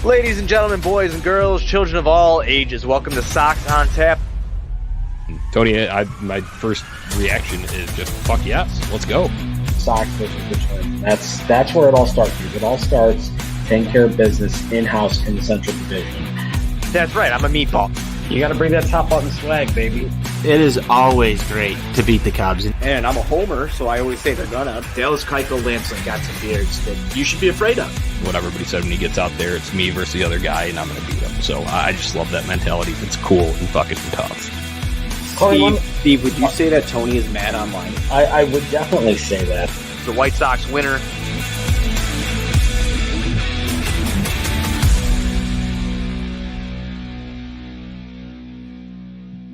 Ladies and gentlemen, boys and girls, children of all ages, welcome to Sox on Tap. Tony, my first reaction is just fuck yes, let's go. Sox versus Detroit. That's where it all starts. It all starts taking care of business in-house in the Central Division. That's right, I'm a meatball. You got to bring that top button swag, baby. It is always great to beat the Cubs. And I'm a homer, so I always say they're gonna. Dallas Keuchel Lampson got some beards that you should be afraid of. What everybody said when he gets out there, it's me versus the other guy, and I'm going to beat him. So I just love that mentality. It's cool and fucking tough. Steve, would you say that Tony is mad online? I would definitely say that. The White Sox winner.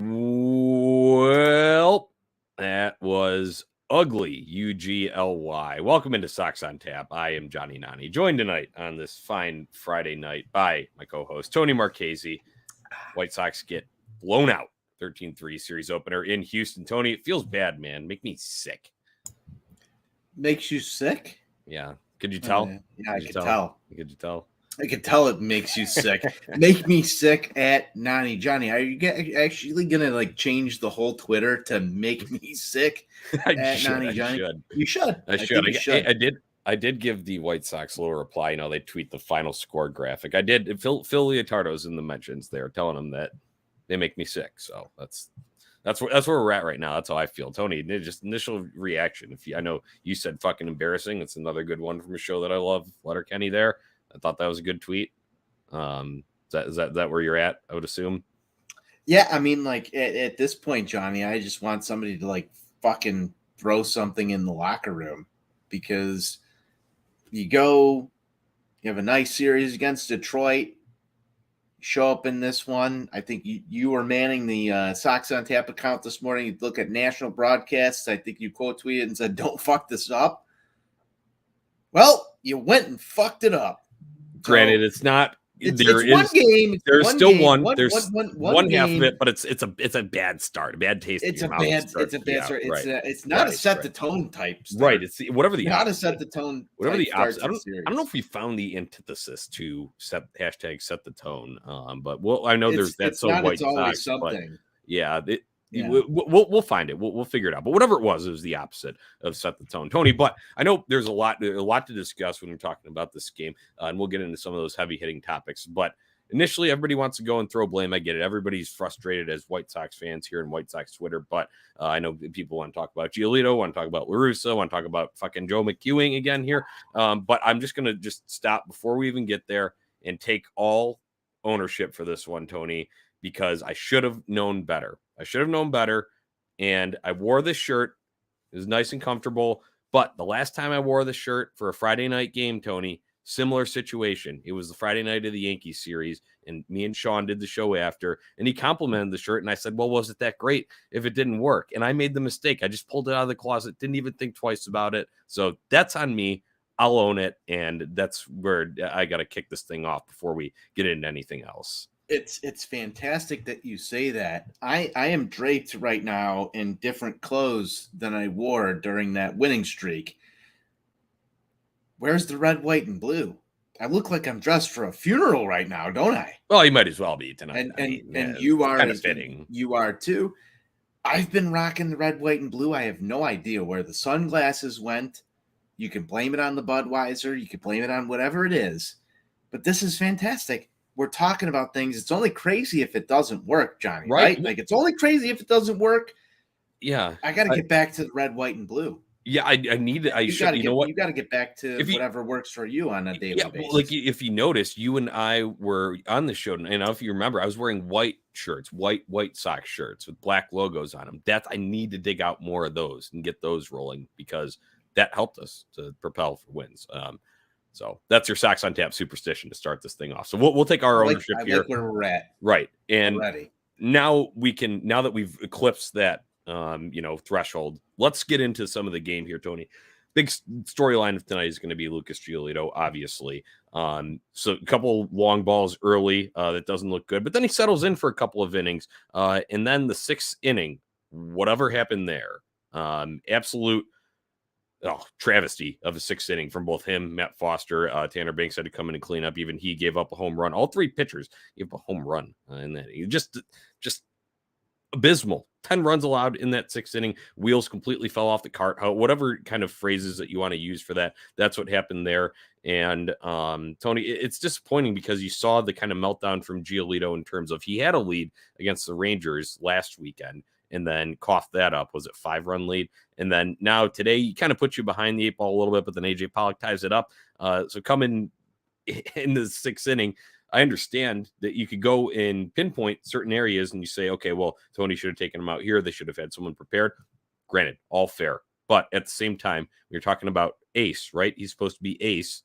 Well, that was ugly, UGLY. Welcome into Sox on Tap. I am Jonnie Nani, joined tonight on this fine Friday night by my co-host, Tony Marchese. White Sox get blown out, 13-3 series opener in Houston. Tony, it feels bad, man. Make me sick. Makes you sick? Yeah. Could you tell? Yeah, I could tell. Could you tell? I could tell it makes you sick. Make me sick at Nani. Johnny, are you actually going to change the whole Twitter to make me sick at Nani, Johnny? You should. I should. I did give the White Sox a little reply. You know, they tweet the final score graphic. I did. Phil Leotardo's in the mentions there telling them that they make me sick. So that's where we're at right now. That's how I feel. Tony, just initial reaction. I know you said fucking embarrassing. It's another good one from a show that I love. Letterkenny there. I thought that was a good tweet. Is that where you're at? I would assume. Yeah, I mean, at this point, Johnny, I just want somebody to fucking throw something in the locker room, because you have a nice series against Detroit. Show up in this one. I think you were manning the Sox on Tap account this morning. You look at national broadcasts. I think you quote tweeted and said, "Don't fuck this up." Well, you went and fucked it up. Granted, it's not. It's one game. There's one still game, one. There's one half game. of it, but it's a bad start, a bad taste. It's a bad start. It's not a set the tone type start. Right. It's whatever the not a set the tone. Whatever the opposite. I don't know if we found the antithesis to set the tone. But I know that's so White Sox. Something. Yeah. We'll find it. We'll figure it out. But whatever it was the opposite of set the tone, Tony. But I know there's a lot to discuss when we're talking about this game, and we'll get into some of those heavy hitting topics. But initially, everybody wants to go and throw blame. I get it. Everybody's frustrated as White Sox fans here in White Sox Twitter. But I know people want to talk about Giolito, want to talk about La Russa, want to talk about fucking Joe McEwing again here. But I'm just gonna stop before we even get there and take all ownership for this one, Tony, because I should have known better. And I wore this shirt. It was nice and comfortable. But the last time I wore the shirt for a Friday night game, Tony, similar situation. It was the Friday night of the Yankees series, and me and Sean did the show after, and he complimented the shirt, and I said, well, was it that great if it didn't work? And I made the mistake. I just pulled it out of the closet, didn't even think twice about it. So that's on me. I'll own it, and that's where I got to kick this thing off before we get into anything else. It's fantastic that you say that. I am draped right now in different clothes than I wore during that winning streak. Where's the red, white, and blue? I look like I'm dressed for a funeral right now, don't I? Well, you might as well be tonight. And you are kind of fitting. You are too. I've been rocking the red, white, and blue. I have no idea where the sunglasses went. You can blame it on the Budweiser. You can blame it on whatever it is. But this is fantastic. We're talking about things. It's only crazy if it doesn't work, Johnny, right? It's only crazy if it doesn't work. Yeah. I got to get back to the red, white, and blue. Yeah, I need it. You know what? You got to get back to whatever works for you on a daily basis. Like if you notice, you and I were on the show, and if you remember, I was wearing white shirts, White Sox shirts with black logos on them. I need to dig out more of those and get those rolling, because that helped us to propel for wins. So that's your Sox on Tap superstition to start this thing off. So we'll take our ownership here. I like where we're at. Right. And already. Now that we've eclipsed that, threshold, let's get into some of the game here, Tony. Big storyline of tonight is going to be Lucas Giolito, obviously. So a couple long balls early that doesn't look good, but then he settles in for a couple of innings. And then the sixth inning, whatever happened there, absolute travesty of a 6th inning from both him, Matt Foster, Tanner Banks had to come in and clean up. Even he gave up a home run. All 3 pitchers gave up a home run in that. Just abysmal. 10 runs allowed in that 6th inning. Wheels completely fell off the cart. Whatever kind of phrases that you want to use for that, that's what happened there. And Tony, it's disappointing because you saw the kind of meltdown from Giolito in terms of he had a lead against the Rangers last weekend and then coughed that up. Was it 5-run lead? And then now today, he kind of puts you behind the 8 ball a little bit, but then AJ Pollock ties it up. So coming in the 6th inning, I understand that you could go and pinpoint certain areas and you say, okay, well, Tony should have taken him out here. They should have had someone prepared. Granted, all fair. But at the same time, we're talking about ace, right? He's supposed to be ace,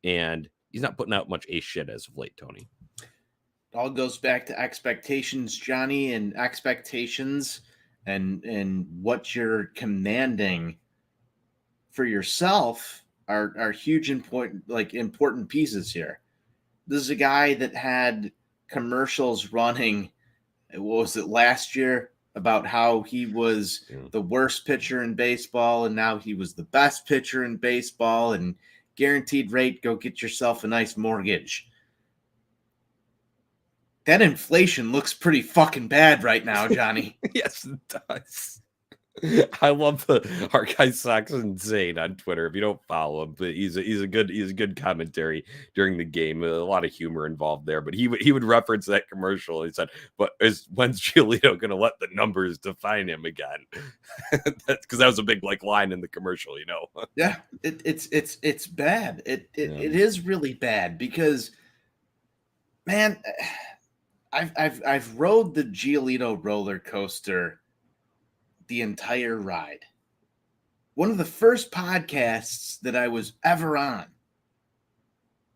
and he's not putting out much ace shit as of late, Tony. It all goes back to expectations, Johnny, and expectations and what you're commanding for yourself are huge important pieces here. This is a guy that had commercials running, what was it, last year, about how he was the worst pitcher in baseball, and now he was the best pitcher in baseball, and guaranteed rate, go get yourself a nice mortgage. That inflation looks pretty fucking bad right now, Johnny. Yes, it does. I love our guy Sox Insane on Twitter. If you don't follow him, but he's a good commentary during the game. A lot of humor involved there. But he would reference that commercial. He said, "But when's Giolito going to let the numbers define him again?" That's because that was a big line in the commercial, you know. Yeah, it's bad. It is really bad because, man, I've rode the Giolito roller coaster the entire ride. One of the first podcasts that I was ever on,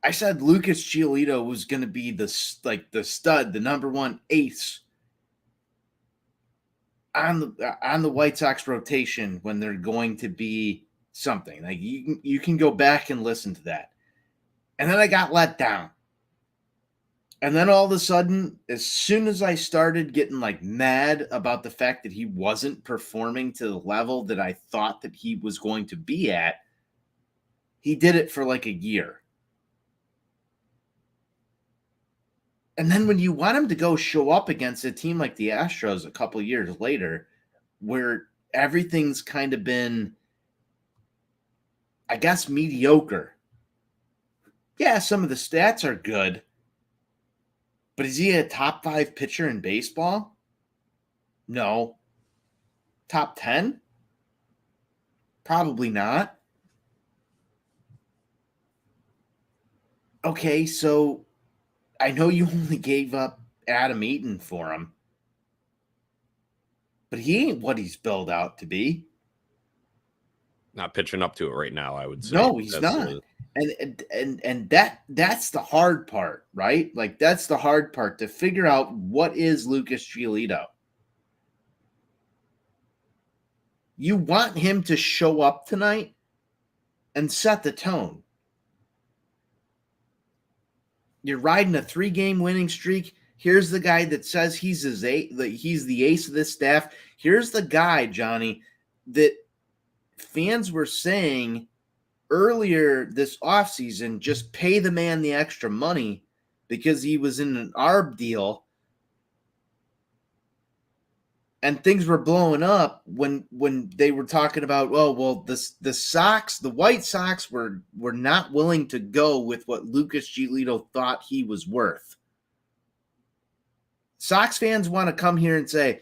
I said Lucas Giolito was going to be the stud, the number 1 ace on the White Sox rotation when they're going to be something. Like you can go back and listen to that. And then I got let down. And then all of a sudden, as soon as I started getting mad about the fact that he wasn't performing to the level that I thought that he was going to be at, he did it for a year. And then when you want him to go show up against a team like the Astros a couple years later, where everything's kind of been, I guess, mediocre. Yeah, some of the stats are good. But is he a top 5 pitcher in baseball? No. Top 10? Probably not. Okay, so I know you only gave up Adam Eaton for him. But he ain't what he's billed out to be. Not pitching up to it right now, I would say. No, he's not. And that's the hard part, right? That's the hard part, to figure out what is Lucas Giolito. You want him to show up tonight and set the tone. You're riding a 3-game winning streak. Here's the guy that says he's the ace of this staff. Here's the guy, Johnny, that fans were saying earlier this offseason, just pay the man the extra money because he was in an ARB deal, and things were blowing up when they were talking about, the White Sox were not willing to go with what Lucas Giolito thought he was worth. Sox fans want to come here and say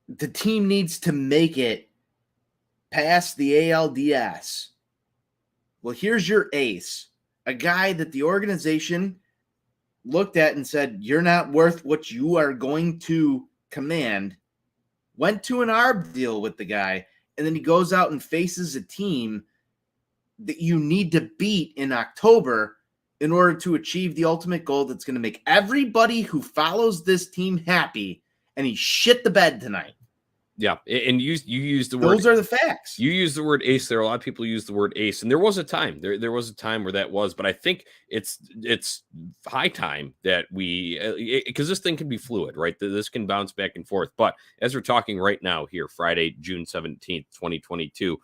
the team needs to make it past the ALDS. Well, here's your ace, a guy that the organization looked at and said, you're not worth what you are going to command, went to an ARB deal with the guy, and then he goes out and faces a team that you need to beat in October in order to achieve the ultimate goal that's going to make everybody who follows this team happy, and he shit the bed tonight. Yeah, and you use the word. Those are the facts. You use the word ace there. A lot of people use the word ace, and there was a time. There was a time where that was, but I think it's high time that we, because this thing can be fluid, right? This can bounce back and forth. But as we're talking right now here, Friday, June 17th, 2022,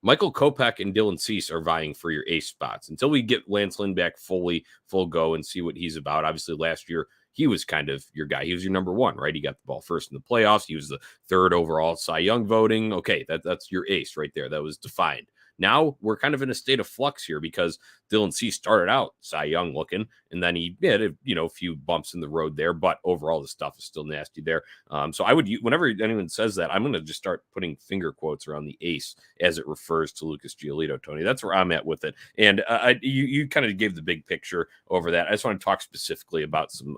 Michael Kopech and Dylan Cease are vying for your ace spots until we get Lance Lynn back full go and see what he's about. Obviously, last year, he was kind of your guy. He was your number one, right? He got the ball first in the playoffs. He was the third overall Cy Young voting. Okay, that's your ace right there. That was defined. Now we're kind of in a state of flux here because Dylan Cease started out Cy Young looking, and then he had a few bumps in the road there, but overall the stuff is still nasty there. So I would, whenever anyone says that, I'm going to just start putting finger quotes around the ace as it refers to Lucas Giolito, Tony. That's where I'm at with it. And you kind of gave the big picture over that. I just want to talk specifically about some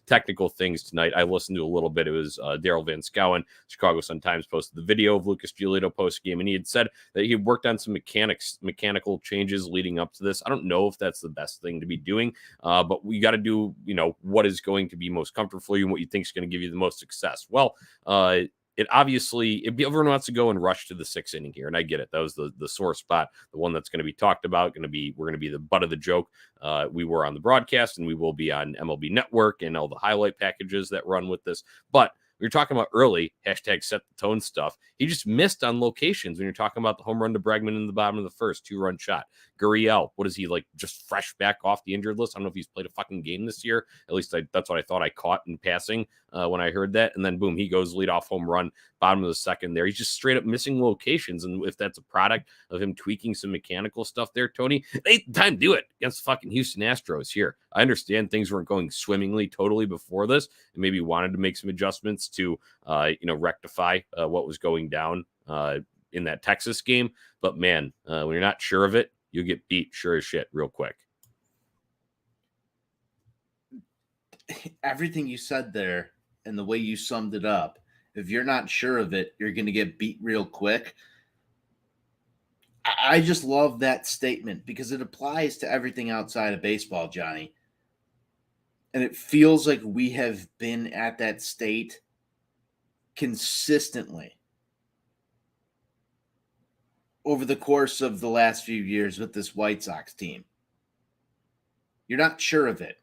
technical things tonight. I listened to a little bit. It was Daryl Van Schouwen, Chicago Sun-Times, posted the video of Lucas Giolito post-game, and he had said that he had worked on some mechanical changes leading up to this. I don't know if that's the best thing to be doing, but we got to do, what is going to be most comfortable for you and what you think is going to give you the most success. Well, it obviously, everyone wants to go and rush to the sixth inning here, and I get it. That was the sore spot, the one that's going to be talked about. We're going to be the butt of the joke. We were on the broadcast, and we will be on MLB Network and all the highlight packages that run with this. But we were talking about early, hashtag set the tone stuff. He just missed on locations when you're talking about the home run to Bregman in the bottom of the first, 2-run shot. Gurriel, what is he, like, just fresh back off the injured list? I don't know if he's played a fucking game this year. At least that's what I thought I caught in passing when I heard that. And then, boom, he goes lead off home run, bottom of the second there. He's just straight up missing locations. And if that's a product of him tweaking some mechanical stuff there, Tony, they time to do it against the fucking Houston Astros here. I understand things weren't going swimmingly totally before this, and maybe wanted to make some adjustments to, rectify what was going down in that Texas game. But man, when you're not sure of it, you get beat sure as shit real quick. Everything you said there and the way you summed it up, if you're not sure of it, you're going to get beat real quick. I just love that statement because it applies to everything outside of baseball, Johnny. And it feels like we have been at that state consistently over the course of the last few years with this White Sox team. You're not sure of it.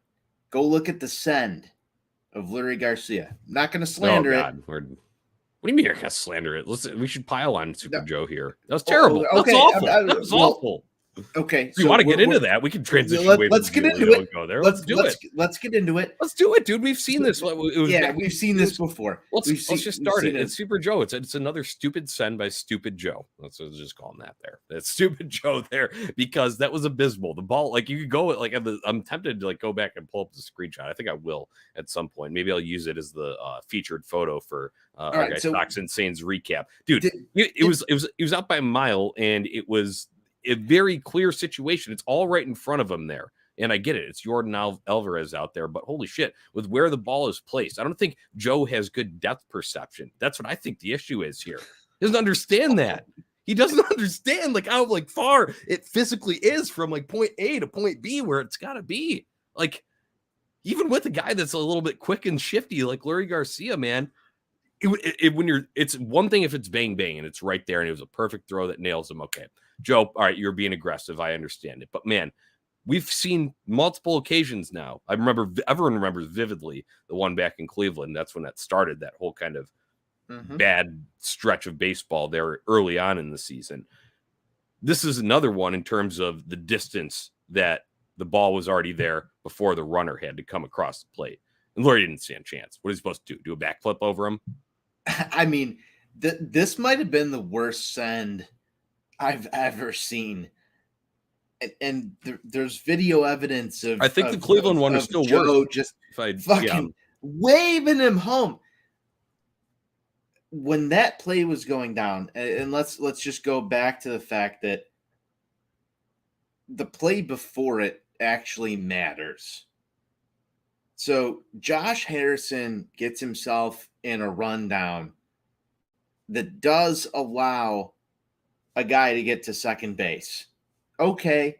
Go look at the send of Leury Garcia. I'm not going to slander it. What do you mean you're going to slander it? Listen, we should pile on Super Joe here. That was terrible. Okay. That's awful. That was awful. Okay. If you want to get into that, we can transition. Let's get into it. Go there. Let's do it. Let's get into it. Let's do it, dude. We've seen this. We've seen this before. Let's just start it. It's Super Joe. It's another stupid send by Stupid Joe. Let's just call him that there. That's Stupid Joe there because that was abysmal. The ball, like you could go like I'm tempted to like go back and pull up the screenshot. I think I will at some point. Maybe I'll use it as the featured photo for our guy Stocks and Saints recap. Dude, it was out by a mile, and it was a very clear situation. It's all right in front of him there. And I get it. It's Jordan Alvarez out there, but holy shit, with where the ball is placed, I don't think Joe has good depth perception. That's what I think the issue is here. He doesn't understand that. He doesn't understand like how like far it physically is from like point A to point B where it's got to be. Like even with a guy that's a little bit quick and shifty like Leury Garcia, man, it's one thing if it's bang bang and it's right there and it was a perfect throw that nails him. Okay, Joe, all right, you're being aggressive. I understand it. But man, we've seen multiple occasions now. Everyone remembers vividly the one back in Cleveland. That's when that started, that whole kind of bad stretch of baseball there early on in the season. This is another one in terms of the distance that the ball was already there before the runner had to come across the plate. And Leury didn't stand a chance. What is he supposed to do? Do a backflip over him? I mean, this might have been the worst send I've ever seen. And there's video evidence of. I think the Cleveland one is still Joe worse. Just fucking waving him home. When that play was going down, and let's just go back to the fact that the play before it actually matters. So Josh Harrison gets himself in a rundown that does allow a guy to get to second base. Okay,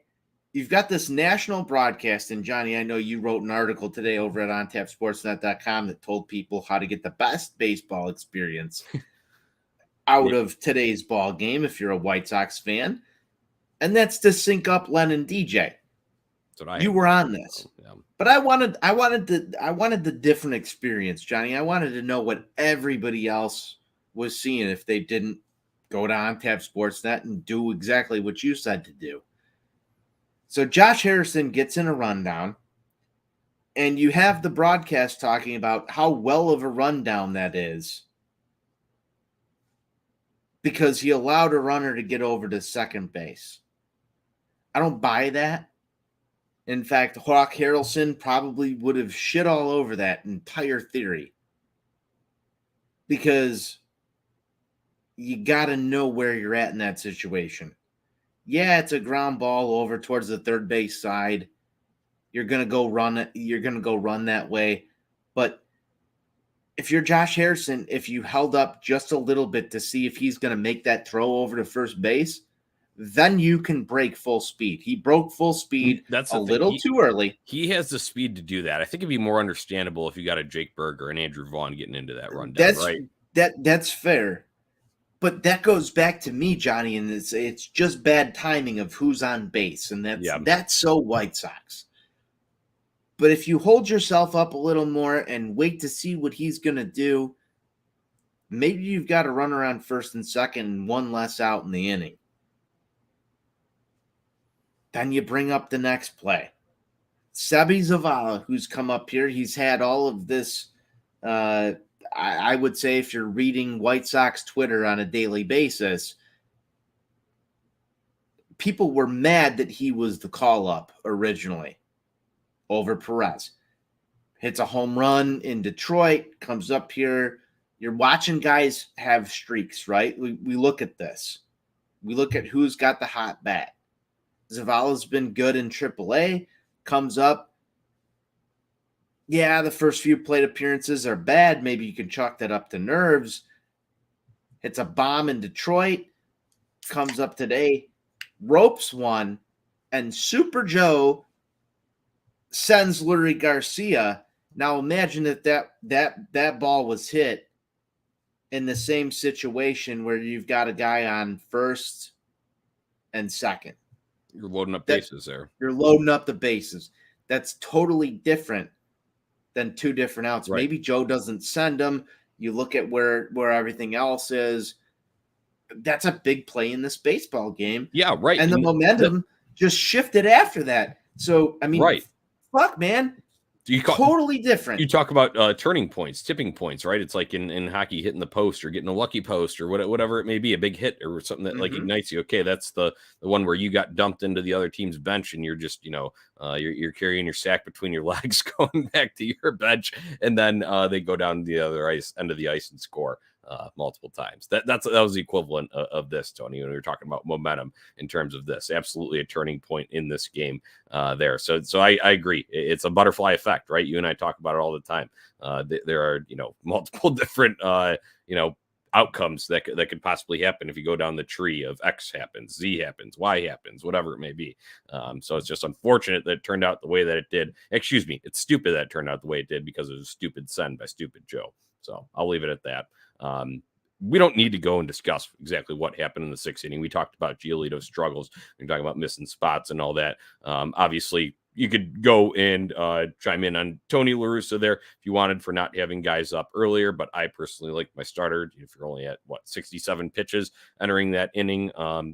you've got this national broadcast, and Johnny, I know you wrote an article today over at OnTapSportsNet.com that told people how to get the best baseball experience. out of today's ball game if you're a White Sox fan, and that's to sync up Len and DJ. You were on this, but I wanted the different experience, Johnny. I wanted to know what everybody else was seeing if they didn't go to OnTap Sportsnet and do exactly what you said to do. So Josh Harrison gets in a rundown, and you have the broadcast talking about how well of a rundown that is because he allowed a runner to get over to second base. I don't buy that. In fact, Hawk Harrelson probably would have shit all over that entire theory because you got to know where you're at in that situation. Yeah, it's a ground ball over towards the third base side. You're going to go run it. You're going to go run that way. But if you're Josh Harrison, if you held up just a little bit to see if he's going to make that throw over to first base, then you can break full speed. He broke full speed little too early. He has the speed to do that. I think it'd be more understandable if you got a Jake Berger and Andrew Vaughn getting into that rundown, right? That's fair. But that goes back to me, Johnny, and it's just bad timing of who's on base, and that's so White Sox. But if you hold yourself up a little more and wait to see what he's going to do, maybe you've got to run around first and second and one less out in the inning. Then you bring up the next play. Sebi Zavala, who's come up here, he's had all of this. I would say if you're reading White Sox Twitter on a daily basis, people were mad that he was the call-up originally over Perez. Hits a home run in Detroit, comes up here. You're watching guys have streaks, right? We look at this. We look at who's got the hot bat. Zavala's been good in AAA, comes up. Yeah, the first few plate appearances are bad. Maybe you can chalk that up to nerves. Hits a bomb in Detroit, comes up today, ropes one, and Super Joe sends Lurie Garcia. Now imagine that ball was hit in the same situation where you've got a guy on first and second. You're loading up bases there. You're loading up the bases. That's totally different than two different outs. Right. Maybe Joe doesn't send them. You look at where everything else is. That's a big play in this baseball game. Yeah, right. And the momentum just shifted after that. So, I mean, fuck, man. Totally different. You talk about turning points, tipping points, right? It's like in hockey, hitting the post or getting a lucky post or whatever it may be, a big hit or something that like ignites you. Okay, that's the one where you got dumped into the other team's bench and you're just, you're carrying your sack between your legs going back to your bench, and then they go down the other end of the ice and score multiple times. That was the equivalent of this, Tony, when we were talking about momentum in terms of this. Absolutely a turning point in this game there. So I agree. It's a butterfly effect, right? You and I talk about it all the time. There are, multiple different, outcomes that could possibly happen if you go down the tree of X happens, Z happens, Y happens, whatever it may be. So it's just unfortunate that it turned out the way that it did. Excuse me. It's stupid that it turned out the way it did because it was a stupid send by stupid Joe. So I'll leave it at that. We don't need to go and discuss exactly what happened in the sixth inning. We talked about Giolito's struggles. We're talking about missing spots and all that. Obviously, you could go and chime in on Tony La Russa there if you wanted for not having guys up earlier. But I personally like my starter. If you're only at 67 pitches entering that inning,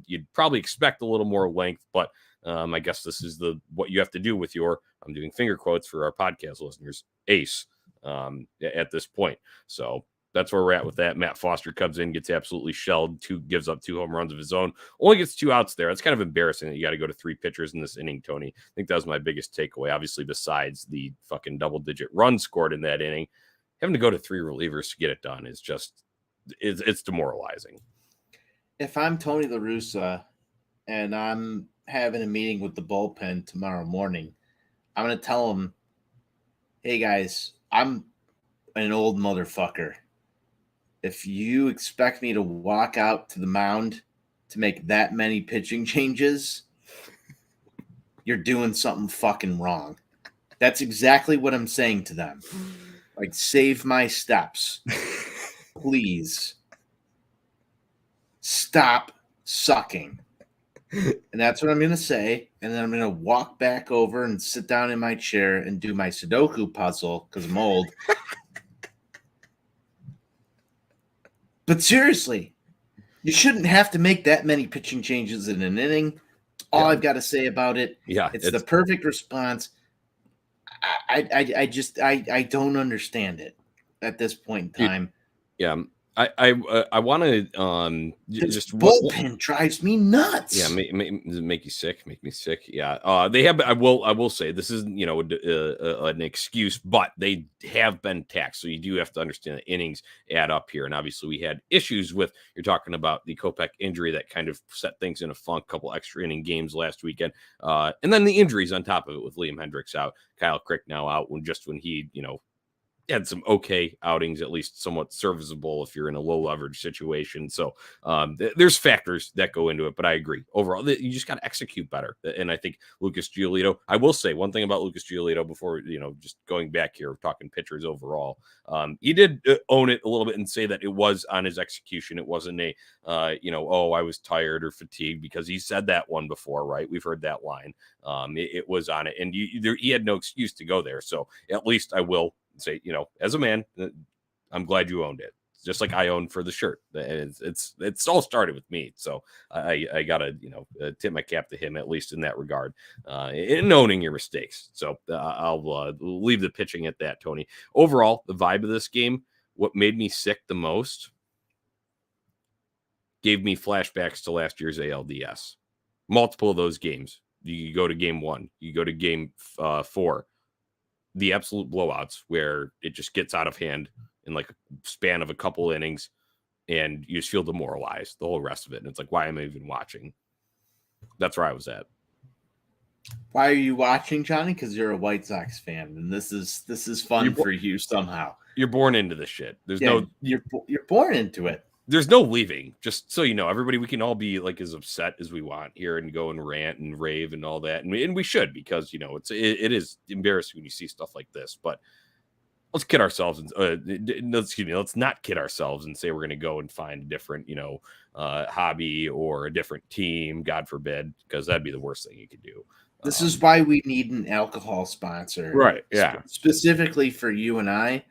you'd probably expect a little more length. But I guess this is what you have to do with your, I'm doing finger quotes for our podcast listeners, ace at this point. So that's where we're at with that. Matt Foster comes in, gets absolutely shelled, gives up 2 home runs of his own, only gets 2 outs there. It's kind of embarrassing that you got to go to 3 pitchers in this inning, Tony. I think that was my biggest takeaway, obviously, besides the fucking double-digit run scored in that inning. Having to go to 3 relievers to get it done is just, it's demoralizing. If I'm Tony La Russa and I'm having a meeting with the bullpen tomorrow morning, I'm going to tell them, hey, guys, I'm an old motherfucker. If you expect me to walk out to the mound to make that many pitching changes, you're doing something fucking wrong. That's exactly what I'm saying to them. Like, save my steps, please. stop sucking. And that's what I'm going to say. And then I'm going to walk back over and sit down in my chair and do my Sudoku puzzle because I'm old. But seriously, you shouldn't have to make that many pitching changes in an inning. All I've got to say about it. Yeah, it's the perfect response. I don't understand it at this point in time. I want to just bullpen drives me nuts. Yeah, make you sick, make me sick. Yeah, they have. I will say this isn't an excuse, but they have been taxed. So you do have to understand that innings add up here, and obviously we had issues with. You're talking about the Kopech injury that kind of set things in a funk. Couple extra inning games last weekend, and then the injuries on top of it with Liam Hendricks out, Kyle Crick now out when he had some okay outings, at least somewhat serviceable if you're in a low leverage situation. So there's factors that go into it, but I agree. Overall, you just got to execute better. And I think Lucas Giolito, I will say one thing about Lucas Giolito before, just going back here, talking pitchers overall, he did own it a little bit and say that it was on his execution. It wasn't I was tired or fatigued, because he said that one before, right? We've heard that line. It was on it, and he had no excuse to go there. So at least I will say, as a man, I'm glad you owned it, just like I owned for the shirt. It's all started with me, so I gotta tip my cap to him, at least in that regard, in owning your mistakes. So I'll leave the pitching at that. Tony, overall, the vibe of this game, what made me sick the most, gave me flashbacks to last year's ALDS. Multiple of those games. You go to game 1, you go to game 4. The absolute blowouts where it just gets out of hand in like a span of a couple innings and you just feel demoralized the whole rest of it. And it's like, why am I even watching? That's where I was at. Why are you watching, Johnny? Because you're a White Sox fan, and this is fun for you somehow. You're born into this shit. You're born into it. There's no leaving. Just so you know, everybody, we can all be like as upset as we want here and go and rant and rave and all that, and we should, because it is embarrassing when you see stuff like this. But let's kid ourselves and let's not kid ourselves and say we're going to go and find a different hobby or a different team, God forbid, because that'd be the worst thing you could do. This is why we need an alcohol sponsor, right? Yeah, specifically for you and I.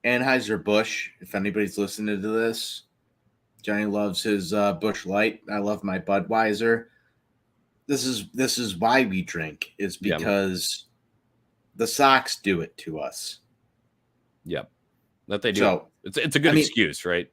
Anheuser-Busch, if anybody's listening to this, Johnny loves his Busch Light. I love my Budweiser. This is why we drink, is because the Sox do it to us. Yep, that they do. So, it's a good excuse, right?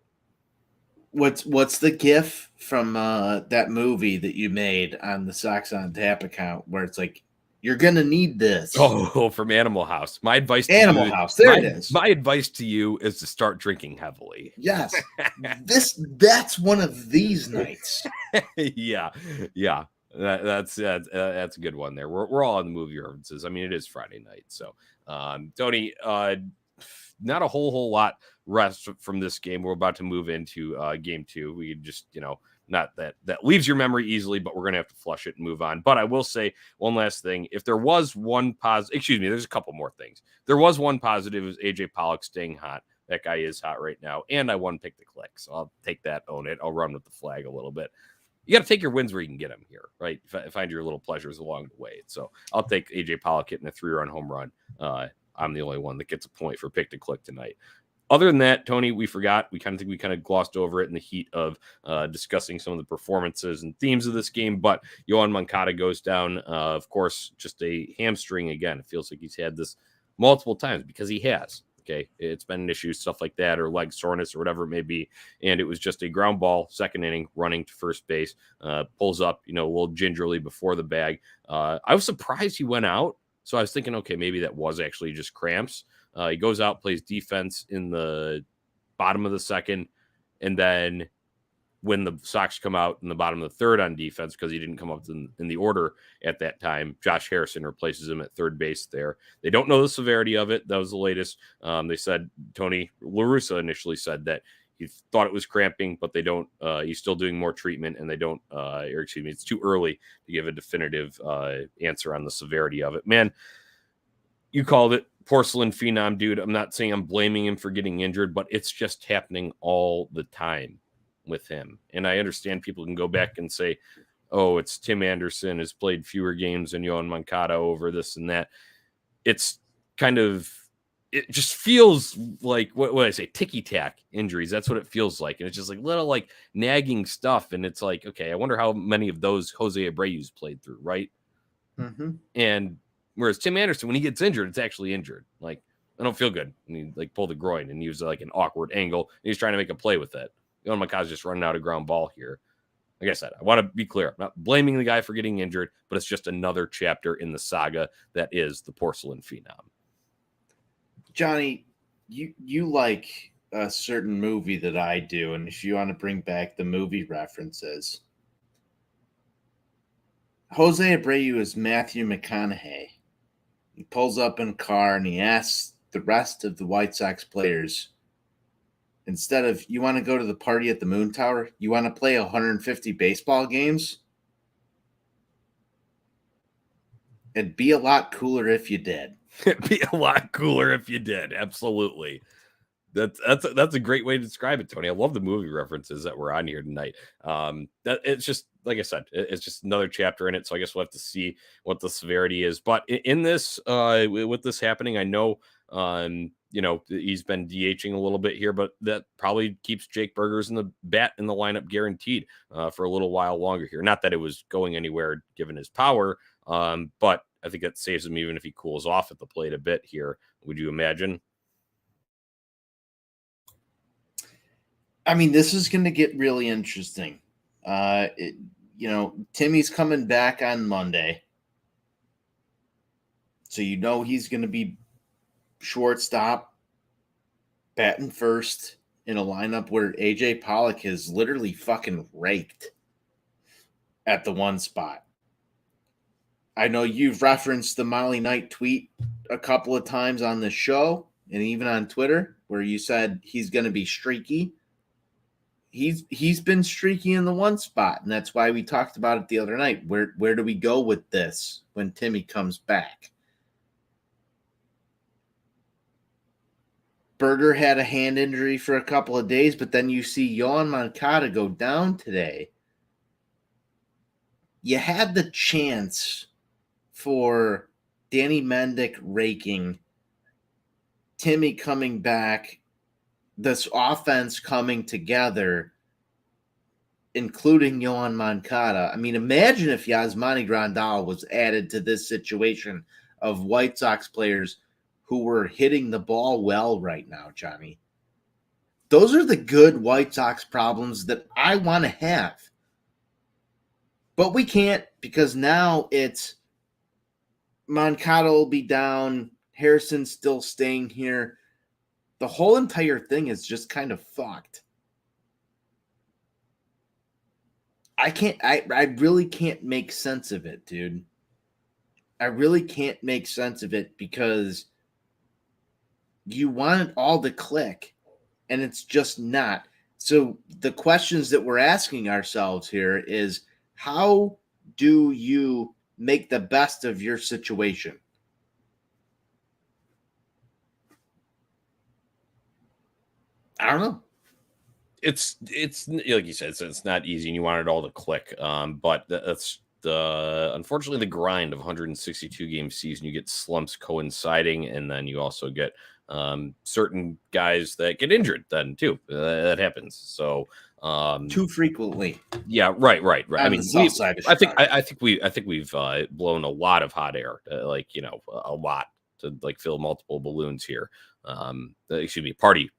What's the gif from that movie that you made on the Sox on Tap account where it's like, you're going to need this? Oh, from Animal House. My advice to Animal House. There it is. My advice to you is to start drinking heavily. Yes. That's one of these nights. Yeah. That's a good one there. We're all on the movie references. I mean, it is Friday night. So, Tony, not a whole lot rest from this game. We're about to move into game 2. We just, not that leaves your memory easily, but we're going to have to flush it and move on. But I will say one last thing. If there was one positive, there's a couple more things. There was one positive, it was AJ Pollock staying hot. That guy is hot right now. And I won Pick the Click. So I'll take that, own it. I'll run with the flag a little bit. You got to take your wins where you can get them here, right? Find your little pleasures along the way. So I'll take AJ Pollock hitting a 3-run home run. I'm the only one that gets a point for Pick to Click tonight. Other than that, Tony, we forgot. We kind of glossed over it in the heat of discussing some of the performances and themes of this game. But Yohan Moncada goes down. Of course, just a hamstring again. It feels like he's had this multiple times, because he has. Okay, it's been an issue, stuff like that, or leg soreness or whatever it may be. And it was just a ground ball, second inning, running to first base. Pulls up, a little gingerly before the bag. I was surprised he went out. So I was thinking, okay, maybe that was actually just cramps. He goes out, plays defense in the bottom of the second, and then when the Sox come out in the bottom of the third on defense, because he didn't come up in the order at that time, Josh Harrison replaces him at third base there. They don't know the severity of it. That was the latest. They said, Tony La Russa initially said that he thought it was cramping, but they don't. He's still doing more treatment, and they don't. It's too early to give a definitive answer on the severity of it. Man, you called it. Porcelain phenom, dude. I'm not saying I'm blaming him for getting injured, but it's just happening all the time. with him. And I understand people can go back and say, oh, it's Tim Anderson has played fewer games than Yoan Moncada over this and that. It's kind of, it just feels like what I say, ticky-tack injuries. That's what it feels like. And it's just like little like nagging stuff. And it's like, okay, I wonder how many of those Jose Abreu's played through, right? Mm-hmm. And whereas Tim Anderson, when he gets injured, it's actually injured. Like, I don't feel good. And he like pulled the groin and he was like an awkward angle. And he's trying to make a play with that. Yoan Moncada's just running out a ground ball here. Like I said, I want to be clear. I'm not blaming the guy for getting injured, but it's just another chapter in the saga that is the porcelain phenom. Jonnie, you like a certain movie that I do, and if you want to bring back the movie references, Jose Abreu is Matthew McConaughey. He pulls up in a car and he asks the rest of the White Sox players, instead of, you want to go to the party at the Moon Tower? You want to play 150 baseball games? It'd be a lot cooler if you did. It'd be a lot cooler if you did. Absolutely. That's a great way to describe it, Tony. I love the movie references that we're on here tonight. That it's just, like I said, it's just another chapter in it. So I guess we'll have to see what the severity is. But in this, with this happening, I know, he's been DHing a little bit here, but that probably keeps Jake Burgers in the lineup guaranteed for a little while longer here. Not that it was going anywhere given his power, but I think that saves him even if he cools off at the plate a bit here. Would you imagine? I mean, this is going to get really interesting. Timmy's coming back on Monday. So he's going to be shortstop, batting first in a lineup where AJ Pollock has literally fucking raked at the one spot. I know you've referenced the Molly Knight tweet a couple of times on the show and even on Twitter where you said he's going to be streaky. He's been streaky in the one spot, and that's why we talked about it the other night. Where do we go with this when Timmy comes back? Berger had a hand injury for a couple of days, but then you see Yoan Moncada go down today. You had the chance for Danny Mendick raking, Timmy coming back, this offense coming together, including Yoan Moncada. I mean, imagine if Yasmani Grandal was added to this situation of White Sox players who were hitting the ball well right now, Jonnie. Those are the good White Sox problems that I want to have. But we can't, because now it's Moncada will be down, Harrison's still staying here. The whole entire thing is just kind of fucked. I really can't make sense of it, dude. I really can't make sense of it because you want it all to click and it's just not. So the questions that we're asking ourselves here is, how do you make the best of your situation? I don't know. It's like you said, it's not easy, and you want it all to click. But that's unfortunately the grind of 162 game season. You get slumps coinciding, and then you also get certain guys that get injured. Then too, that happens. So too frequently. Yeah, right. I mean, I think we've blown a lot of hot air, a lot to like fill multiple balloons here. Party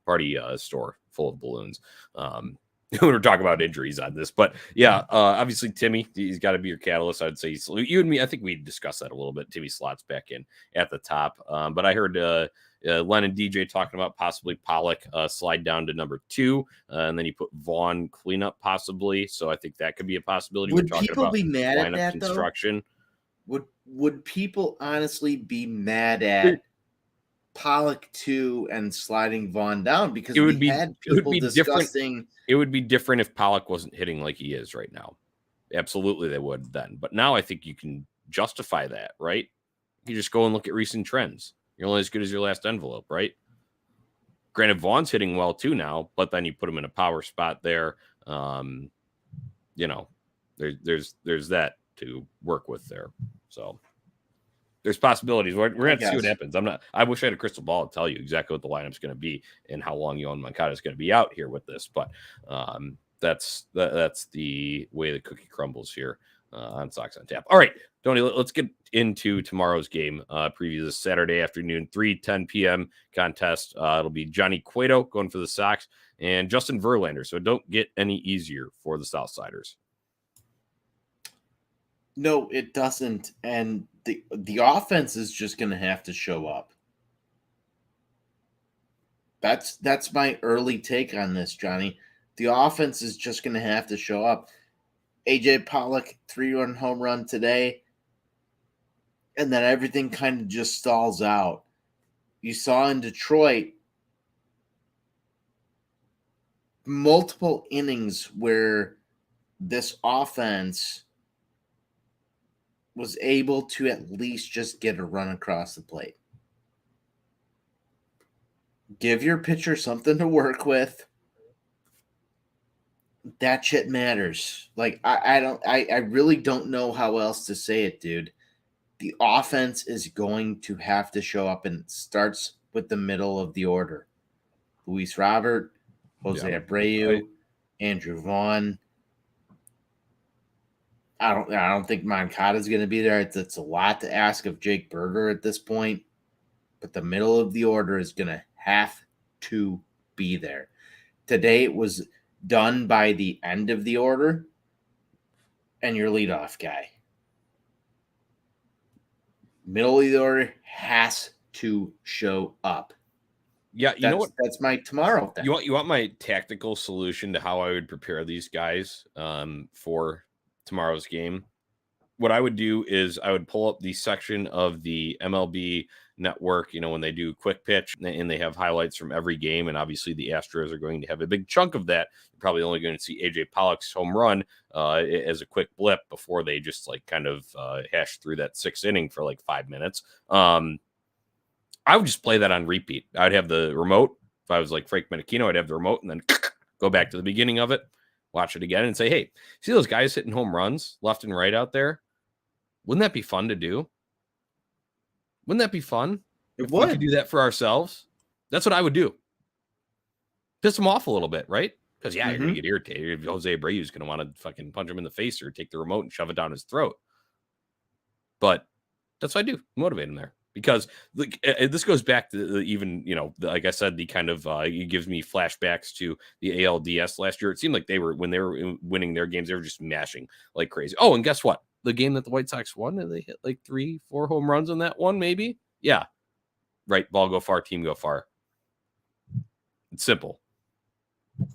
store full of balloons. We were talking about injuries on this, but yeah, obviously Timmy, he's got to be your catalyst. I'd say you and me. I think we discussed that a little bit. Timmy slots back in at the top, but I heard Len and DJ talking about possibly Pollock slide down to number 2, and then you put Vaughn cleanup possibly. So I think that could be a possibility. Would people be mad at that construction? Though? Would people honestly be mad at Pollock 2 and sliding Vaughn down? Because it would be discussing. It would be different if Pollock wasn't hitting like he is right now. Absolutely, they would then. But now I think you can justify that, right? You just go and look at recent trends. You're only as good as your last envelope, right? Granted, Vaughn's hitting well too now, but then you put him in a power spot there. You know, there's that to work with there. So there's possibilities. We're going to see what happens. I wish I had a crystal ball to tell you exactly what the lineup's going to be and how long Yoan Moncada is going to be out here with this. But that's the way the cookie crumbles here on Sox on Tap. All right, Tony, let's get into tomorrow's game. Preview this Saturday afternoon, 3:10 p.m. contest. It'll be Jonnie Cueto going for the Sox and Justin Verlander. So don't get any easier for the Southsiders. No, it doesn't. And the offense is just going to have to show up. That's my early take on this, Johnny. The offense is just going to have to show up. AJ Pollock, 3-run home run today. And then everything kind of just stalls out. You saw in Detroit multiple innings where this offense was able to at least just get a run across the plate. Give your pitcher something to work with. That shit matters. Like, I really don't know how else to say it, dude. The offense is going to have to show up, and it starts with the middle of the order. Luis Robert, Jose Abreu, Andrew Vaughn. I don't think Moncada is going to be there. It's a lot to ask of Jake Berger at this point, but the middle of the order is going to have to be there. Today it was done by the end of the order and your leadoff guy. Middle of the order has to show up. Yeah, you know what? That's my tomorrow thing. You want my tactical solution to how I would prepare these guys for tomorrow's game? What I would do is I would pull up the section of the MLB network, when they do quick pitch and they have highlights from every game. And obviously the Astros are going to have a big chunk of that. You're probably only going to see AJ Pollock's home run as a quick blip before they just kind of hash through that sixth inning for 5 minutes. I would just play that on repeat. I'd have the remote. If I was like Frank Menachino, I'd have the remote and then go back to the beginning of it, watch it again and say, hey, see those guys hitting home runs left and right out there? Wouldn't that be fun to do? Wouldn't that be fun? If we could do that for ourselves? That's what I would do. Piss them off a little bit, right? Because, you're going to get irritated. If Jose Abreu is going to want to fucking punch him in the face or take the remote and shove it down his throat. But that's what I do. Motivate him there. Because this goes back to even, like I said, the kind of, it gives me flashbacks to the ALDS last year. It seemed like when they were winning their games, they were just mashing like crazy. Oh, and guess what? The game that the White Sox won, and they hit 3-4 home runs on that one, maybe? Yeah. Right. Ball go far, team go far. It's simple.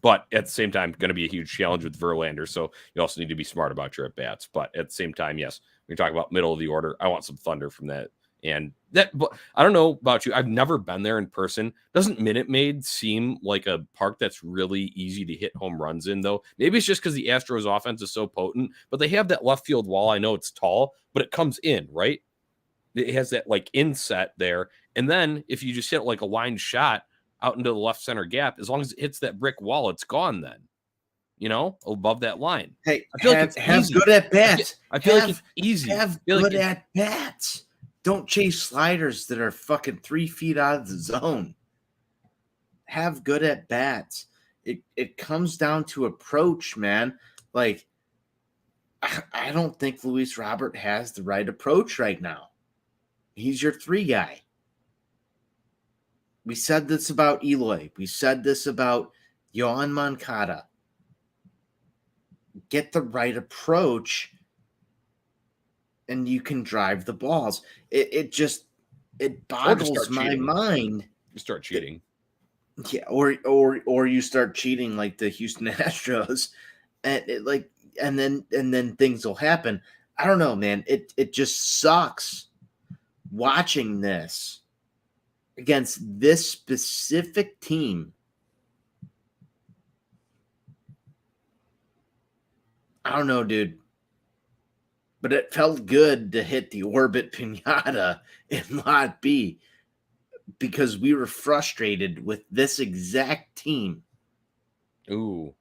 But at the same time, going to be a huge challenge with Verlander. So you also need to be smart about your at-bats. But at the same time, yes, when you're talking about middle of the order, I want some thunder from that. And that, I don't know about you. I've never been there in person. Doesn't Minute Maid seem like a park that's really easy to hit home runs in, though? Maybe it's just because the Astros offense is so potent, but they have that left field wall. I know it's tall, but it comes in, right? It has that inset there. And then if you just hit a line shot out into the left center gap, as long as it hits that brick wall, it's gone then. Above that line. Hey, I feel have good at bats. I feel like it's easy. Have good at bats. Don't chase sliders that are fucking 3 feet out of the zone. Have good at bats. It comes down to approach, man. I don't think Luis Robert has the right approach right now. He's your 3 guy. We said this about Eloy. We said this about Yoan Moncada. Get the right approach, and you can drive the balls. It boggles my mind. You start cheating. Or you start cheating like the Houston Astros, and then things will happen. I don't know, man. It just sucks watching this against this specific team. I don't know, dude. But it felt good to hit the Orbit Pinata in Lot B because we were frustrated with this exact team. Ooh.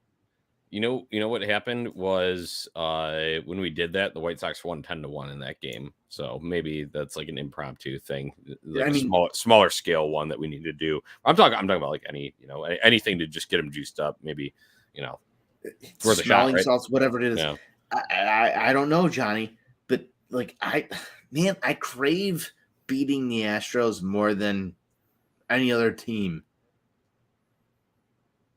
You know what happened was when we did that, the White Sox won 10-1 in that game. So maybe that's like an impromptu thing, like smaller scale one that we need to do. I'm talking about like anything to just get them juiced up. Maybe for the smelling salts, whatever it is. Yeah. I don't know, Johnny, but like I crave beating the Astros more than any other team.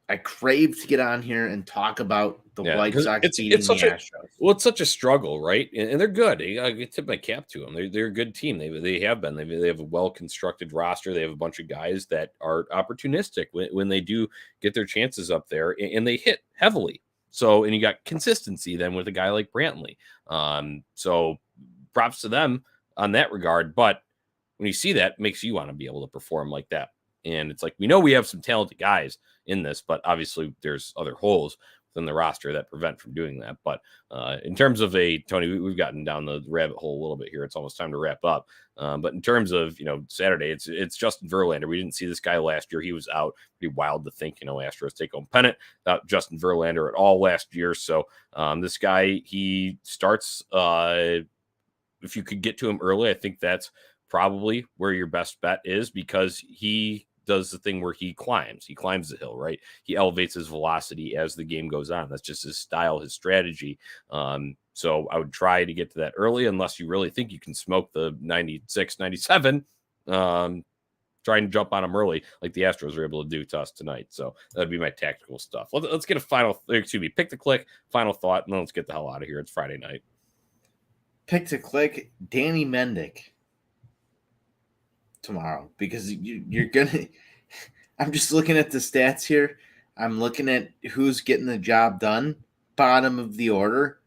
I crave to get on here and talk about the White Sox beating the Astros. It's such a struggle, right? And they're good. I tip my cap to them. They're a good team. They have been. They have a well-constructed roster. They have a bunch of guys that are opportunistic when they do get their chances up there, and they hit heavily. So, and you got consistency then with a guy like Brantley. So props to them on that regard. But when you see that, it makes you want to be able to perform like that. And it's like, we know we have some talented guys in this, but obviously there's other holes within the roster that prevent from doing that. But in terms of Tony, we've gotten down the rabbit hole a little bit here. It's almost time to wrap up. But in terms of, Saturday, it's Justin Verlander. We didn't see this guy last year. He was out. Pretty wild to think, Astros take home pennant without Justin Verlander at all last year. So this guy, he starts, if you could get to him early, I think that's probably where your best bet is, because he does the thing where he climbs the hill, right? He elevates his velocity as the game goes on. That's just his style, his strategy. So I would try to get to that early, unless you really think you can smoke the 96, 97. Try and jump on them early, like the Astros were able to do to us tonight. So that'd be my tactical stuff. Let's get pick the click, final thought, and then let's get the hell out of here. It's Friday night. Pick to click, Danny Mendick tomorrow, because you're gonna I'm just looking at the stats here. I'm looking at who's getting the job done, bottom of the order.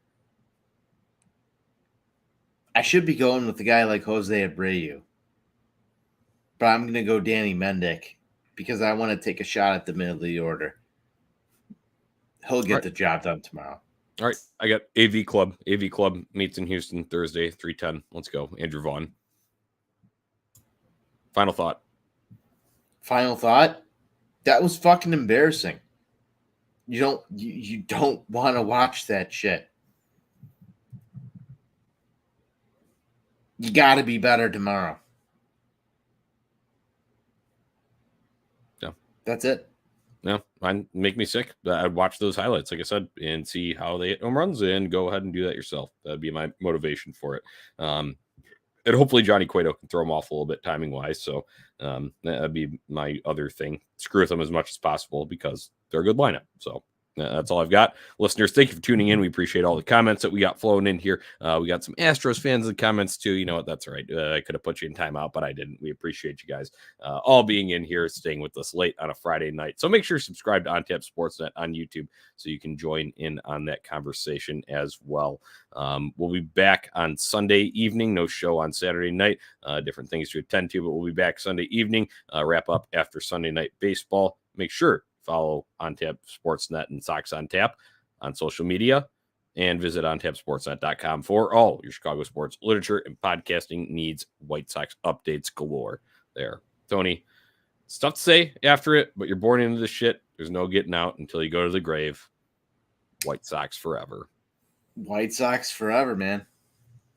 I should be going with the guy like Jose Abreu, but I'm gonna go Danny Mendick because I want to take a shot at the middle of the order. He'll get the job done tomorrow. All right, I got AV Club. AV Club meets in Houston Thursday, 3:10. Let's go, Andrew Vaughn. Final thought. That was fucking embarrassing. You don't want to watch that shit. You got to be better tomorrow. Yeah. That's it. No, mine make me sick. I'd watch those highlights, like I said, and see how they hit home runs, and go ahead and do that yourself. That'd be my motivation for it. And hopefully Johnny Cueto can throw him off a little bit timing wise. So that'd be my other thing. Screw with them as much as possible, because they're a good lineup. So that's all I've got. Listeners, thank you for tuning in. We appreciate all the comments that we got flowing in here. We got some Astros fans in the comments too. You know what? That's all right. I could have put you in timeout, but I didn't. We appreciate you guys all being in here, staying with us late on a Friday night. So make sure you subscribe to OnTap Sportsnet on YouTube so you can join in on that conversation as well. We'll be back on Sunday evening. No show on Saturday night. Different things to attend to, but we'll be back Sunday evening. Wrap up after Sunday night baseball. Make sure follow OnTap Sportsnet and Sox on Tap on social media, and visit ontapsportsnet.com for all your Chicago sports literature and podcasting needs. White Sox updates galore there. Tony, it's tough to say after it, but you're born into this shit. There's no getting out until you go to the grave. White Sox forever. White Sox forever, man.